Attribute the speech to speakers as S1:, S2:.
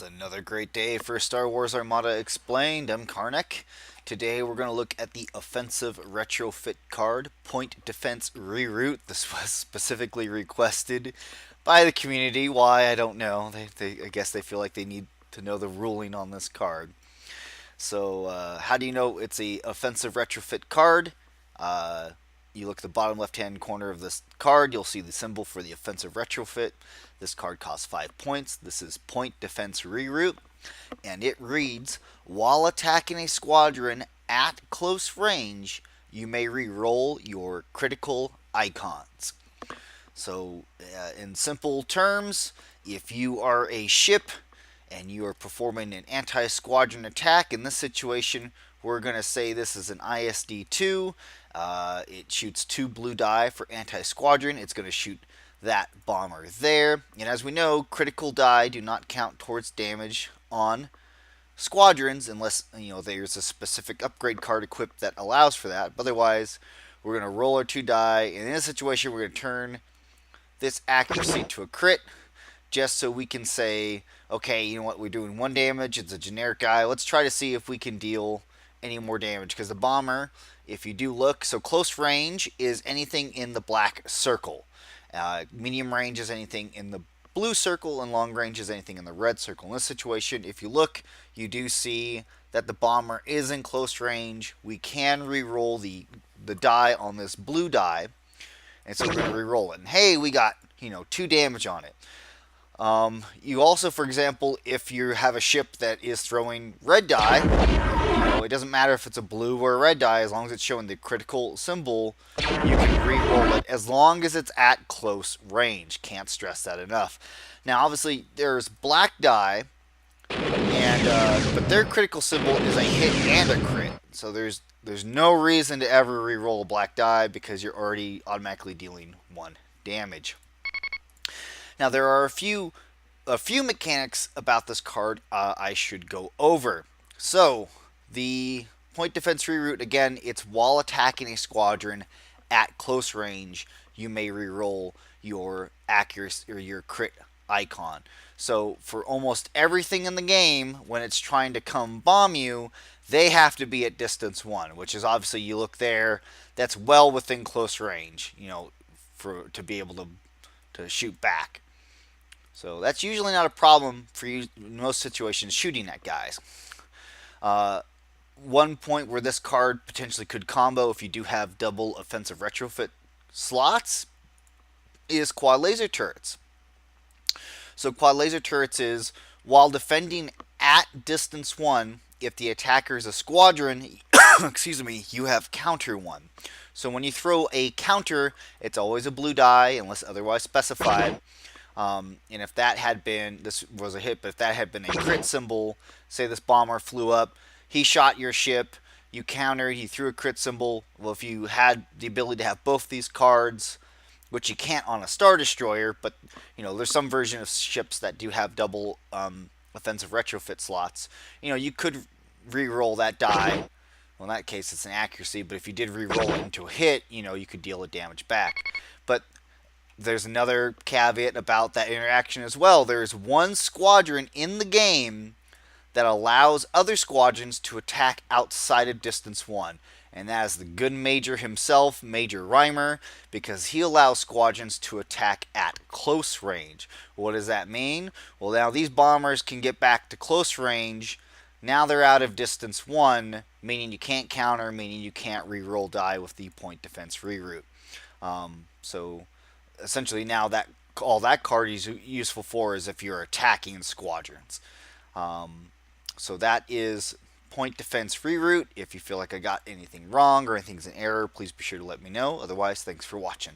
S1: It's another great day for Star Wars Armada Explained. I'm Karnak. Today we're going to look at the offensive retrofit card, Point Defense Reroute. This was specifically requested by the community. Why, I don't know. I guess they feel like they need to know the ruling on this card. So, how do you know it's a offensive retrofit card? Uh, you look at the bottom left-hand corner of this card, you'll see the symbol for the offensive retrofit. This card costs 5 points. This is Point Defense Reroute, and it reads, while attacking a squadron at close range, you may re-roll your critical icons. So, in simple terms, if you are a ship and you are performing an anti-squadron attack, in this situation, we're going to say this is an ISD-2. It shoots 2 blue die for anti-squadron. It's going to shoot that bomber there. And as we know, critical die do not count towards damage on squadrons unless there's a specific upgrade card equipped that allows for that. But otherwise, we're going to roll our 2 die, and in this situation, we're going to turn this accuracy to a crit, just so we can say, okay, you know what, we're doing 1 damage, it's a generic guy, let's try to see if we can deal any more damage, because the bomber, if you do look, so close range is anything in the black circle, medium range is anything in the blue circle, and long range is anything in the red circle. In this situation, if you look, you do see that the bomber is in close range. We can re-roll the die on this blue die, and so we're going to re-roll it. And hey, we got 2 damage on it. You also, for example, if you have a ship that is throwing red die, it doesn't matter if it's a blue or a red die, as long as it's showing the critical symbol, you can re-roll it as long as it's at close range. Can't stress that enough. Now, obviously, there's black die, and but their critical symbol is a hit and a crit. So there's no reason to ever re-roll a black die because you're already automatically dealing 1 damage. Now, there are a few mechanics about this card I should go over. So, the Point Defense Reroute, again, it's while attacking a squadron at close range, you may re-roll your accuracy or your crit icon. So, for almost everything in the game, when it's trying to come bomb you, they have to be at distance 1, which is obviously, you look there, that's well within close range, to be able to shoot back. So that's usually not a problem for you in most situations, shooting at guys. One point where this card potentially could combo if you do have double offensive retrofit slots is quad laser turrets. So quad laser turrets is, while defending at distance 1, if the attacker is a squadron, excuse me, you have counter 1. So when you throw a counter, it's always a blue die unless otherwise specified. And if that had been, this was a hit, but if that had been a crit symbol, say this bomber flew up, he shot your ship, you countered, he threw a crit symbol. Well, if you had the ability to have both these cards, which you can't on a Star Destroyer, but there's some version of ships that do have double offensive retrofit slots. You could re-roll that die. Well, in that case, it's an accuracy, but if you did re-roll it into a hit, you could deal a damage back. But there's another caveat about that interaction as well. There's 1 squadron in the game that allows other squadrons to attack outside of distance 1. And that is the good Major himself, Major Reimer, because he allows squadrons to attack at close range. What does that mean? Well, now these bombers can get back to close range. Now they're out of distance 1, meaning you can't counter, meaning you can't re-roll die with the Point Defense Reroute. So essentially now that all that card is useful for is if you're attacking squadrons. So that is Point Defense Reroute. If you feel like I got anything wrong or anything's an error, please be sure to let me know. Otherwise, thanks for watching.